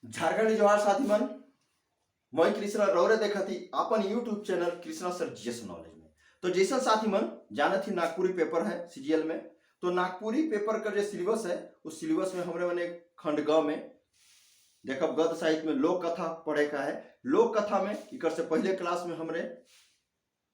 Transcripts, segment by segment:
झारखंड जवाहर साथी मन मैं कृष्णा रौरे देखा थी अपन YouTube channel Krishna sir GS knowledge में। तो जैसा साथी मन जाना थी नागपुरी पेपर है सीजीएल में। तो नागपुरी पेपर का जो सिलेबस है उस सिलेबस में हमरे मैंने खंड ग में देखा गद्य साहित्य में लोक कथा पढ़े का है। लोक कथा में इकर से पहले क्लास में हमरे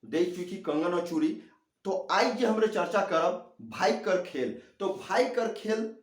दे चुकी कंगन और चूड़ी। तो आज जो हमरे चर्चा करब भाई कर खेल। तो भाई कर खेल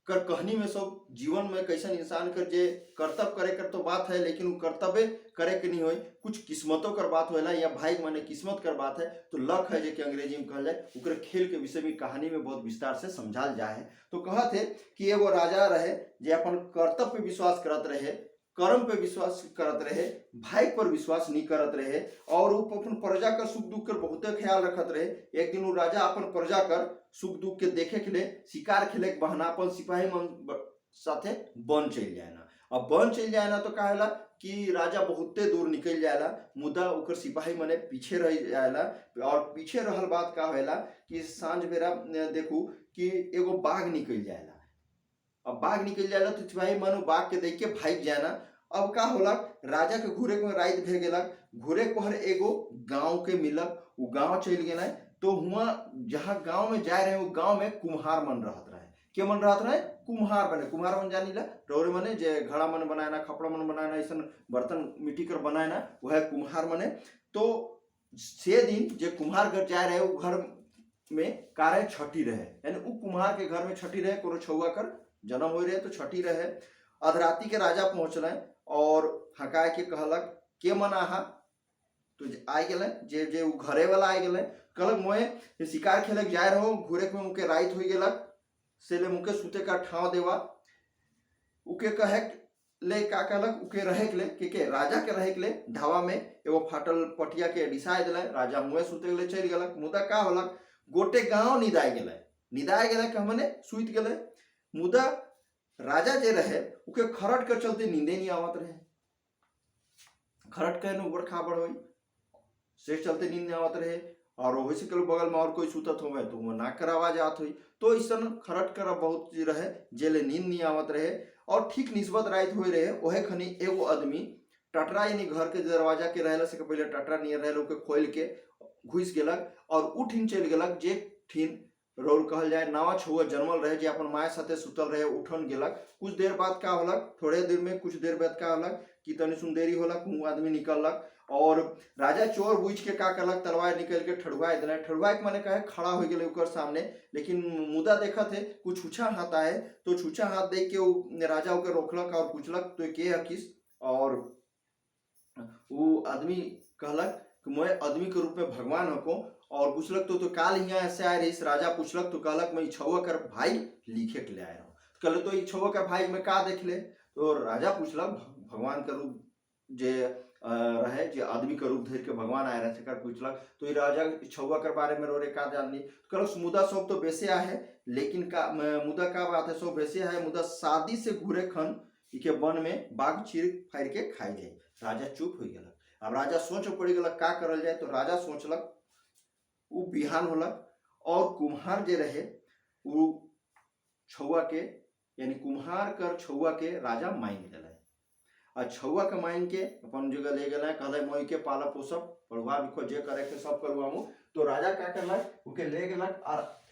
कर कहानी में सब जीवन में कैसे इंसान कर जे कर्तव्य करे कर तो बात है, लेकिन वो कर्तव्य करे के नहीं हो, कुछ किस्मतों कर बात होला या भाई माने किस्मत कर बात है। तो लक है जो कि अंग्रेजी में कहल जाए उकर खेल के विषय में कहानी में बहुत विस्तार से समझाल जाए। तो कहा थे कि एगो राजा रहे जे अपन कर्तव्य पे विश्वास करत रहे, कर्म पे विश्वास करत रहे, भाई पर विश्वास नहीं करत रहे और वो अपन प्रजा का सुख दुख कर बहुत ख्याल रखत रहे। एक दिन वो राजा अपन प्रजा कर सुख दुख के देखे के लिए शिकार खेले के बहाना अपन सिपाही मन साथे वन चल जाए ना। अब वन चल जाए ना तो का होला कि राजा बहुते दूर निकल जाएला, मुदा उकर सिपाही मने पीछे रह जाएला। और पीछे रहल बात का होला कि सांझ बेरा देखू कि एगो बाघ निकल जाएला। अब बाघ निकल जाएला तो सिपाही मन बाघ के देख के भाग जाना। अब का होला राजा के घूरे के रात भे गेलक, घूरे पर एगो गांव के मिलक, वो गांव चल गए। तो हुआ जहाँ गांव में जाए रहे वो गांव में कुम्हार मन रहत रहे। के मन रहत रहे? कुम्हार बने। कुम्हार मन जानी ला रौरे मने जे घड़ा मन बनाना, खपड़ा मन बनाना, ऐसा बर्तन मिट्टी कर बनाना वह कुम्हार मने। तो से दिन जे कुम्हार घर जाए रहे वो घर में कार्य छठी रहे, यानी वो कुम्हार के घर में छठी रहे, कोनो छुआ कर जन्म हो रहे तो छठी रहे। अधराती के राजा पहुंचल और हकाय के कहलक के मन आहा। तो आए गए जे जे घरे वाला आए गए, कहलक मोए शिकार खेलक जाए रहो, घूरे में उनके राइत हो गेलक, से ले मुके सूते का ठाव देवा। उके कहे ले का कहलक उके रहे के ले के राजा के रहे के ले ढावा में एगो फाटल पटिया के डिसाए दिला। राजा मुए सूते के ले चल गलक। मुदा का होलक गोटे गांव निदाए गेले कि हमने सुत गेले। मुदा राजा जे रहे उके खरट के चलते नींदे नहीं आवत रहे। खरट के ऊपर खाबड़ हो से चलते नींद नहीं आवत रहे और वही से कल बगल में और कोई सुतत हो तो वो नाक कर आवाज आत हुई। तो इस खरट कर बहुत रहे जेले नींद नहीं आवत रहे। और ठीक निस्बत रात हो रहे ओहे खनी एगो आदमी टटरा यानी घर के दरवाजा के रहला से पहले टटरा नहीं रहे के खोल के घुस गेलक और उठिन चल गेलक। जे ठिन रोल कहल जाए नवा छुआ जन्मल रहे जे अपन माय साथे सुतल रहे उठन गेलक। कुछ देर बाद का होलक, थोड़े देर में कुछ देर बाद का होलक कि तनी सुंदेरी होलक, वो आदमी निकलक और राजा चोर बुझ के का करलक तलवार निकल के ठड़ुआ दिला। ठड़ुआ के माने कहे खड़ा हो गए ओकर सामने। लेकिन मुदा देखा थे कुछ छूछा हाथ आए तो छूछा हाथ देख के राजा ओके रोकलक और पूछलक तो के हकिस। और वो आदमी कहलक कि मैं आदमी के रूप में भगवान हको। और पूछलक तो काल यहाँ से आए रही। राजा पूछलक तो कहलक मैं छुआ कर भाई लिखे के ले आए रहा हूँ। कहले तो छुआ कर भाई में का देख ले। तो राजा पूछलक भगवान का रूप जे रहे जे आदमी का रूप धर के भगवान आए रहे कर पूछलक तो राजा छुआ कर बारे में रोरे का जाननी। तो कहलक मुदा सब तो वैसे है, लेकिन का मुदा का बात है सब वैसे है, मुदा शादी से घूरे खन इके वन में बाघ चीर फाड़ के खाई जाए। राजा चुप हो गया। अब राजा सोच पड़ गलक का करल जाए। तो राजा सोचलक वो बिहान होलक और कुम्हार जे रहे वो छुआ के यानी कुम्हार कर छुआ के राजा मांग दिला। और छुआ के मांग के अपन जगह ले गए, कहले मोई के पाला पोसब पढ़वा लिखो जे करे के सब करवामू। तो राजा क्या करलक उके ले गेलक और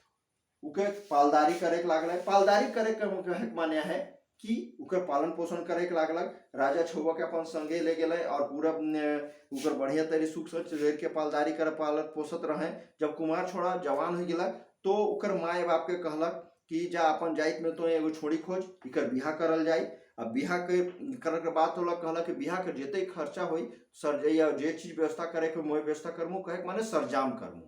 उके पालदारी करे के लागल। पालदारी करे के माने है कि उकर पालन पोषण करे के लागलक। राजा छुआ के अपन संगे ले गए और पूरा उकर बढ़िया तरी सुख सच रेर के पालदारी कर पालन पोषत रहे। जब कुमार छोड़ा जवान हो गया तो उकर माए बाप के कहलक कि जा अपन जाइत में तो एगो छोड़ी खोज इकर बिहा करल जाए। अब बिहा के करे के बात होला कहलक कि बिहा के जेते खर्चा होई सर या जे चीज व्यवस्था करे के मोए व्यवस्था करमू कहे माने सरजाम करमू।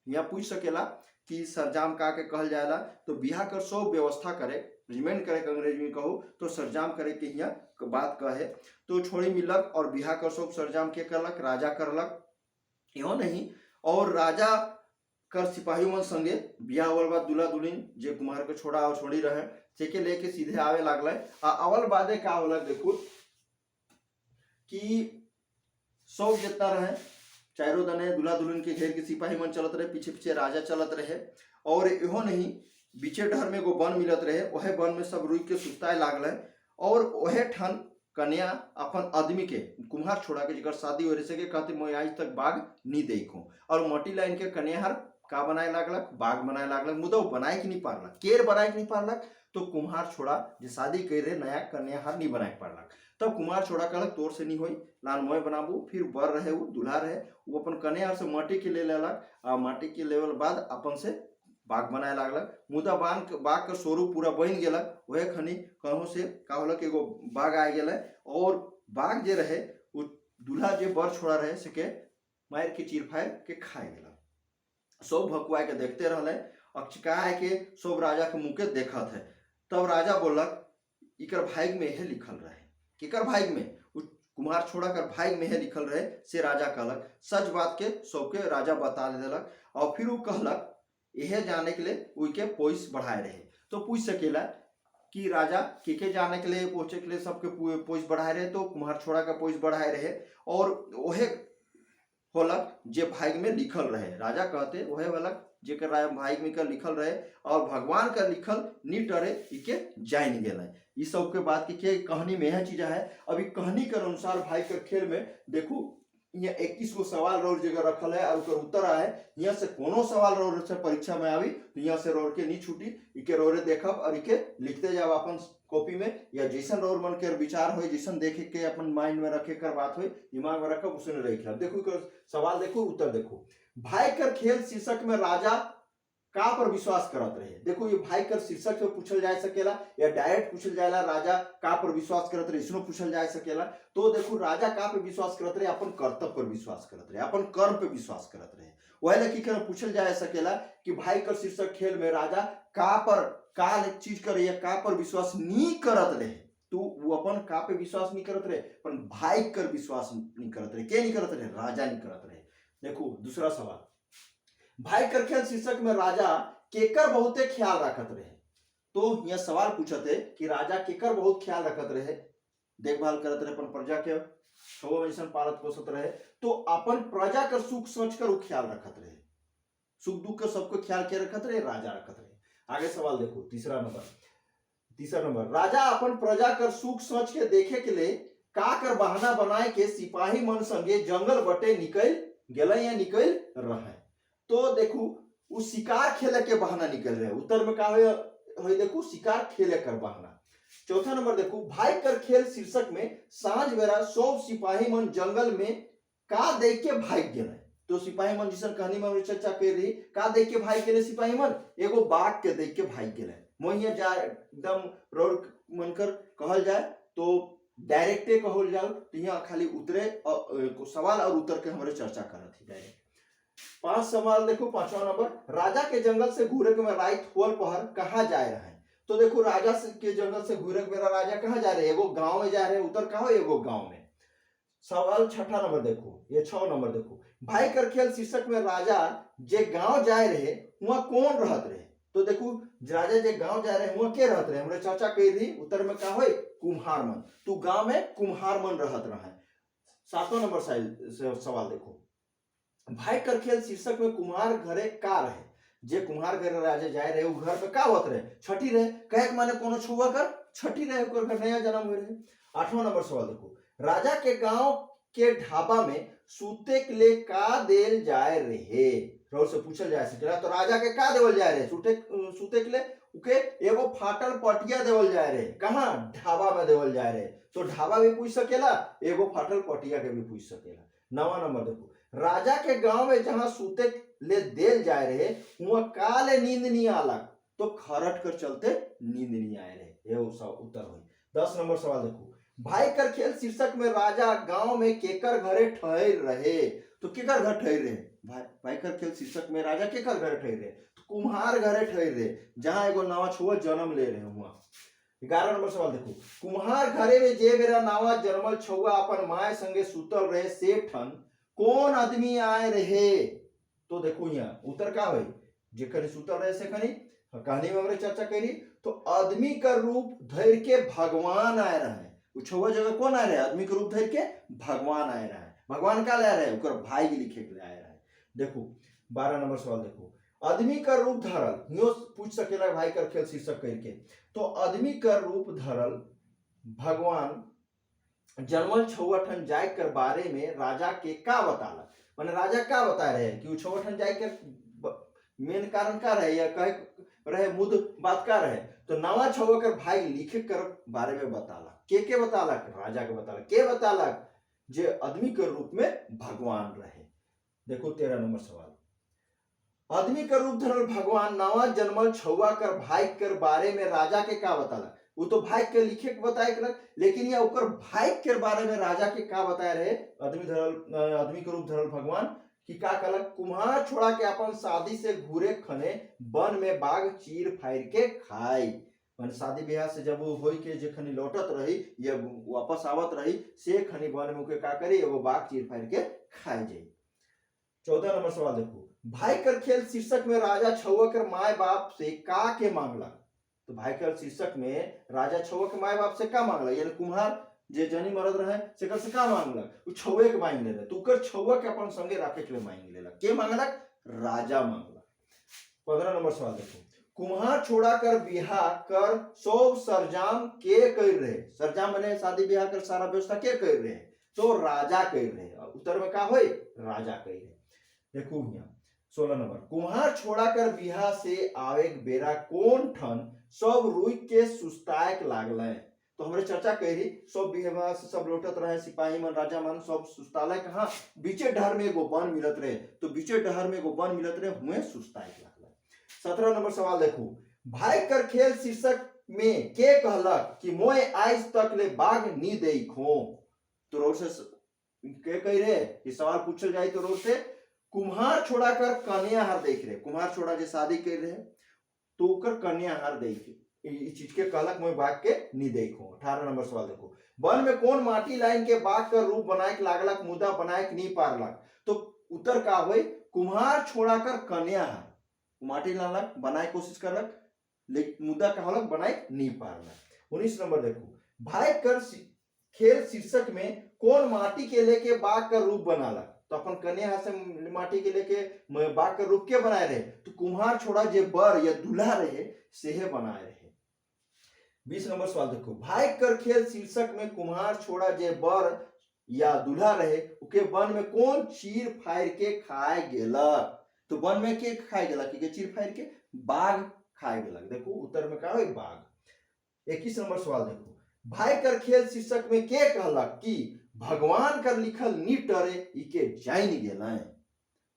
यहाँ पूछ सकेला कि सरजाम का के कहल जाएला। तो बिहा कर सब व्यवस्था करे रिमेंड करे के अंग्रेजी में कहूँ तो सरजाम करे के यहाँ बात कहे। तो छोड़ी मिलक और बिहा कर सब सरजाम के करलक, राजा करलक यो नहीं। और राजा कर सिपाही मन संगे बिहा अवल बाद दूल्हा दुल्हन जे कुमार के छोड़ा और छोड़ी रहे से के लेके सीधे आवे लागल। अवल बादे का होलक देखो कि सब जितना रहे चारों दने दूल्हा दुल्हन के घेर के सिपाही मन चलत रहे, पीछे पीछे राजा चलत रहे। और इहो नहीं बीचे डहर में एगो वन मिलत रहे, वह वन में सब रुक के सुताए लागल। और वह ठन कन्या अपन आदमी के कुम्हार छोड़ा के जगह शादी हो रही सके कहते मैं आज तक बाग नहीं देखो और मोटी लाइन के कन्या हर का बनाए लागलक बाग बनाए लागलक मुदा बनाए कि नहीं पारलक केर बनाए कि नहीं पारलक तो कुम्हार छोड़ा जो शादी कर रहे नया कन्या हर नहीं बनाए पारलक तब कुम्हार छोड़ा कहलक तोर से नहीं होई लाल मोय बनाबू फिर बर रहे वो दूल्हा रहे वो अपन कन्या से माटी के ले लेलक आ माटी के लेवल बाद अपन से बाग बनाए लागलक मुदा बाग का स्वरूप पूरा बन गेलक वह खनी कहूँ से का होलक एगो बाग आ गेल और बाग जे रहे वो दूल्हा जे बर छोड़ा रहे से के मार के चीर फाड़ के खाए गेल सब भकुआ के देखते रहले अक्षका के सब राजा के मुँह के देखत है तब राजा बोलक इकर भाग में यह लिखल रहे केकर भाग में कुम्हार छोड़ा कर भाग में यह लिखल रहे से राजा कहलक सच बात के सबके राजा बता देलक और फिर वो कहलक यह जाने के लिए उनके पोइस बढ़ाए रहे तो पूछ सकेला कि राजा के जाने के लिए पहुंचे के लिए सबके पोइस बढ़ाए रहे तो कुम्हार छोड़ा का पोइस बढ़ाए रहे और वह होलक जे भाग में लिखल रहे राजा कहते वह वालक जेकर भाग में कर लिखल रहे और भगवान का लिखल नी टरे इके जान गए इस सब के बात की कहानी में यह चीज है। अभी कहानी के अनुसार भाई के खेल में देखो यहाँ 21 गो सवाल रोड जगह रखल है और उत्तर आए यहाँ से कोनो सवाल रोड से परीक्षा में आवी तो यहाँ से रोड के नहीं छूटी इके रोरे देखब और इके लिखते जाओ अपन कॉपी में या जैसन रोड मन के विचार हो जैसन देखे के अपन माइंड में रखे कर बात हो दिमाग में रखब उसने रख देखो सवाल देखो उत्तर देखो भाई कर खेल शीर्षक में राजा का पर विश्वास करत रहे देखो ये भाई कर शीर्षक से पूछल जा सकेला या डायरेक्ट पूछल जाएला राजा का पर विश्वास करत रहे इसनो पूछल जा सकेला तो देखो राजा का पे विश्वास करत रहे अपन कर्तव्य पर विश्वास करत रहे अपन कर्म पे विश्वास करत रहे वह लकी कर पूछल जा सकेला कि भाई कर शीर्षक खेल में राजा का पर का चीज करे या का पर विश्वास नहीं करत रहे तो वो अपन का पे विश्वास नहीं करत रहे अपन भाई कर विश्वास नहीं करत रहे के नहीं करत रहे राजा नहीं करत रहे। देखो दूसरा सवाल भाई कर खेल शीर्षक में राजा केकर बहुते ख्याल रखत रहे तो यह सवाल पूछते कि राजा केकर बहुत ख्याल रखत रहे देखभाल करत रहे अपन प्रजा के ऐसा पालत पोषत रहे तो अपन प्रजा कर सुख सोच कर ख्याल रखत रहे सुख दुख का सबको ख्याल के रखत रहे राजा रखत रहे। आगे सवाल देखो तीसरा नंबर राजा अपन प्रजा कर सुख सोच के देखे के लिए का कर बहाना बनाए के सिपाही मन संगे जंगल बटे निकल गेले या निकल रहे तो देखो वो शिकार खेले के बहाना निकल रहे उत्तर में का हो देखो शिकार खेले कर बहाना। चौथा नंबर देखो भाई कर खेल शीर्षक में सांझ बेरा सब सिपाही मन जंगल में का देख के भाग गए तो सिपाही मन जिसन कहानी में चर्चा कर रही का देख के भाग गए सिपाही मन एगो बाघ के देख के भाग गए मोहिया जा एकदम रोड मनकर कहल जाए तो डायरेक्टे कहल जाओ तो यहाँ खाली उतरे सवाल और उत्तर के हमारे चर्चा कर थी डायरेक्ट। 5 सवाल देखो। 5वां नंबर राजा के जंगल से घूरे के में रात होल पहर कहाँ जाए रहे तो देखो राजा के जंगल से घूरे के मेरा राजा कहाँ जा रहे एगो गांव में जा रहे उत्तर कहा एगो गांव में। सवाल 6ठा नंबर देखो ये 6 नंबर देखो भाई कर खेल शीर्षक में राजा जे गांव जाए रहे वहां कौन रहत रहे तो देखो राजा जे गांव जा रहे वहां के रहत रहे हमरे चर्चा कर रही उत्तर में का होय कुम्हार मन तो गांव में कुम्हार मन रहत रहे। 7वां नंबर सवाल देखो भाई कर खेल शीर्षक में कुम्हार घरे का रहे जे कुम्हार घरे राजा जाए रहे वो घर पे का होत रहे छठी रहे कहे माने कोनो छुआ कर छठी रहे ओकर घर नया जन्म हुए रहे। 8वां नंबर सवाल देखो राजा के गांव के ढाबा में सूते के लिए का देल जाए रहे रोज से पूछल जाए सकेला तो राजा के का देवल जाए रहे सूते के लिए उके एगो फाटल पटिया देवल जाए रहे कहां ढाबा में देवल जाए रहे तो ढाबा भी पूछ सकेला एगो फाटल पटिया के भी पूछ सकेला। 9वां नंबर देखो राजा के गांव में जहां सूते ले देल जाए रहे वहां काले नींद नहीं आला तो खरट कर चलते नींद नहीं आए रहे ये उत्तर हो। 10 नंबर सवाल देखो भाई कर खेल शीर्षक में राजा गांव में केकर घरे ठहर रहे तो केकर घर ठहर रहे भाई कर खेल शीर्षक में राजा केकर घरे ठहर रहे तो कुम्हार घरे ठहर रहे जहां एगो नवा छुआ जन्म ले रहे हुआ। 11 नंबर सवाल देखो कुम्हार घरे में जे बेरा नवा जन्मल छुआ अपन माय संगे सुतल रहे से ठन कौन आदमी आए रहे तो देखो यहाँ उत्तर का हो जेखनी सुतल रहे से खनी कहानी में हमरे चर्चा करी तो आदमी का रूप धर के भगवान आए रहे छुआ जगह कौन आए रहे आदमी का रूप धर के भगवान आए रहे भगवान का ले रहे उकर भाई के लिखे के आए रहे। देखो 12 नंबर सवाल देखो आदमी का रूप धरल यो पूछ सकेला भाई कर खेल शीर्षक करके तो आदमी का रूप धरल भगवान जनमल छौठन जाय कर बारे में राजा के का बताला, माने राजा का बता रहे कि वो छौठन जाय कर मेन कारण का रहे या कहे रहे मुद बात का रहे, तो नवा छौवा कर भाई लिखे कर बारे में बताला, के बताला, राजा के बताला, के बताला जे आदमी के रूप में भगवान रहे। देखो 13 नंबर सवाल, आदमी का रूप धरल भगवान नवा जन्मल छौवा कर भाई कर बारे में राजा के का बताला, वो तो भाई के लिखे के बताए कर, लेकिन यह ओकर भाई के बारे में राजा के का बताए रहे, आदमी के रूप धरल भगवान कि का कहलक, कुम्हार छोड़ा के अपन शादी से घूरे खने वन में बाघ चीर फाड़ के खाई, मन शादी ब्याह से जब वो होई के जे खनी लौटत रही या वापस आवत रही से खनी वन में के का करी एगो बाघ चीर फाड़ के खाई जाई। 14 नंबर सवाल देखो, भाई कर खेल शीर्षक में राजा छौवा कर माय बाप से का के मांगला, तो भाई कर शीर्षक में राजा छौवा के माय बाप से का मांगला, यानी कुम्हार जे जनी मरद रहे से कर से का मांगला, वो छौवे के मांग लेला, तो कर छौवा के अपन संगे रखे के मांग लेला, के मांगलक, राजा मांगला। 15 नंबर सवाल देखो, कुम्हार छोड़ा कर बिहा कर सब सरजाम के कर रहे, सरजाम माने शादी ब्याह कर सारा व्यवस्था के कर रहे, तो राजा कर रहे, उत्तर में का होई, राजा कर रहे। देखो यहाँ 16 नंबर, कुम्हार छोड़ा कर बिहा से आवे बेरा कोन ठन सब रुई के सुस्तायक लागले, तो हमरे चर्चा करी सब बिहा से सब लौटत रहे, सिपाही मन राजा मन सब सुस्ताले, कहा बीचे डहर में एगो वन मिलत रहे, तो बीचे डहर में एगो वन मिलत रहे हुए सुस्तायक लागले। 17 नंबर सवाल देखो, भाई कर खेल शीर्षक में के कहलक कि मोय आज तक ले बाघ नी देखो, तो रोड से के कह रहे कि सवाल पूछल जाए तो रोड से कुम्हार छोड़ा कर कन्या हार देख रहे, कुम्हार छोड़ा जे शादी कर रहे तो ओकर कन्या हार देख इस चीज के कहलक मैं बाघ के नी देखो। 18 नंबर सवाल देखो, वन में कौन माटी लाइन के बाघ का रूप बनाए के लागलक मुदा बनाए के नी पारलक, तो उत्तर का होई, कुम्हार छोड़ा कर कन्या हार माटी लालक बनाए कोशिश करलक, लेकिन मुद्दा का होलक बनाए नी पारलक। 19 नंबर देखो, भाई कर खेल शीर्षक में कौन माटी के लेके बाघ का रूप बनालक, तो अपन कन्या से माटी के लेके बाघ का रूप के बनाए रहे, तो कुम्हार छोड़ा जे बर या दूल्हा रहे सेहे बनाए रहे। 20 नंबर सवाल देखो, भाई कर खेल शीर्षक में कुम्हार छोड़ा जे बर या दूल्हा रहे उके वन में कौन चीर फाड़ के खाए गेलक, तो वन में के खाए गेलक, के चीर फाड़ के बाघ खाए गेलक। देखो उत्तर में का होई, बाघ। 21 नंबर सवाल देखो, भाई कर खेल शीर्षक में के कहलक कि भगवान कर लिखल नी टरे इके जान गेलै,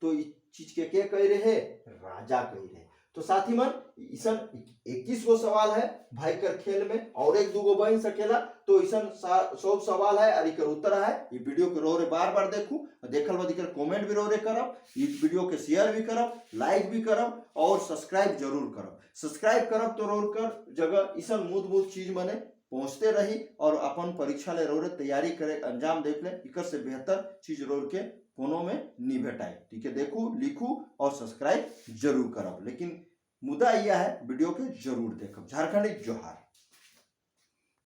तो इस चीज के कह रहे, राजा कह रहे। तो साथी मन इसन 21 गो सवाल है भाई कर खेल में, और एक दूगो बन सकेला, तो इसन 100 सवाल है और इकर उत्तर है। ये वीडियो के रोरे बार बार देखू, देखल बाद इकर कमेंट भी रोरे करब, इस वीडियो के शेयर भी करब, लाइक भी करब और सब्सक्राइब जरूर करब। सब्सक्राइब करब तो रोर कर जगह इसन मुद चीज मने पहुंचते रही और अपन परीक्षा ले रोरे तैयारी करे, अंजाम देख ले, इकर से बेहतर चीज रोर के कोनो में नहीं भेटाए। ठीक है, देखू लिखू और सब्सक्राइब जरूर करब, लेकिन मुद्दा यह है वीडियो के जरूर देखब। झारखंडी जोहार।